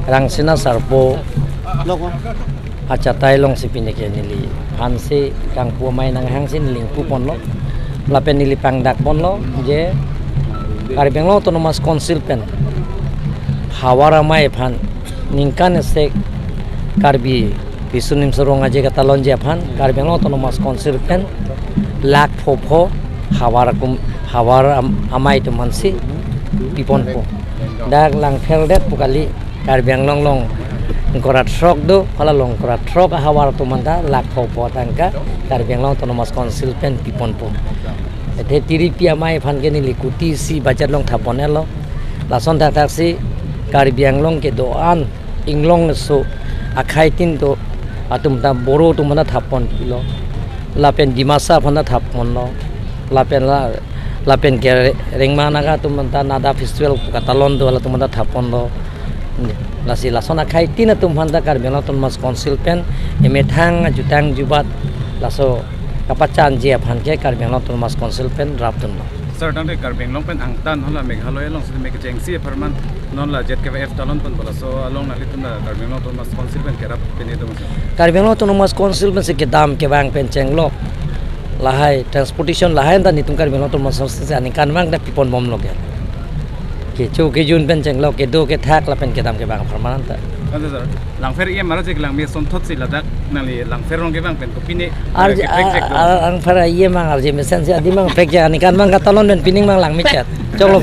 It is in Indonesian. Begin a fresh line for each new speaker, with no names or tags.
Rangsina sarpo acha tailong sipine ke nili hansi kang pu mai nang hangsin ling pu pon lo lapen nili pangdak pon lo je Karbenglo autonomous council pen hawara mai phan ningkan se karbi bisunim soronga je kata lonje phan Karbenglo autonomous council pen lak phopho hawara amai to mansi pipon po dak lang feldet pukali Karbenglo long korat trok do pala long korat trok hawar to manda lak phopho tangka Karbenglo autonomous council pen pipon po ete tiri pia mai phan ke ni likuti si bajar long thapone lo lason tak tak si Karbenglo ke doan inglong so akhai tin do atum ta boro tu mana thapon lo lapen dimasa phana thapon lo lapen ke rengma naga tu manta nada festival katalon do la tu manta thapon lo lasi lasona khai tin tum handa Karbenglo autonomous council pen emethang jutang jubat laso kapachan je phan ke Karbenglo autonomous council pen raptun lo
sir dang de Karbenglo pen angtan hola meghalaya long se meg jengsi perman non la jet ke f talon pen bola so along na litum da Karbenglo autonomous council pen kerap pen edo
Karbenglo autonomous council pen se ke dam ke bang pen chenglok lahai transportation lahai da nitum Karbenglo autonomous council se ani kan bang da pipon bom lo ke chu ke jun pen chenglok ke do ke thak la pen ke dam ke bang permanen ta
kan sir lang fer ye mara je lang me son thot si ladak nali lang fer rong ke bang pen ko pine
ang fer ye mang arje mesen se adi mang pek ja ani kan bang katalon pen pining mang lang michat cholo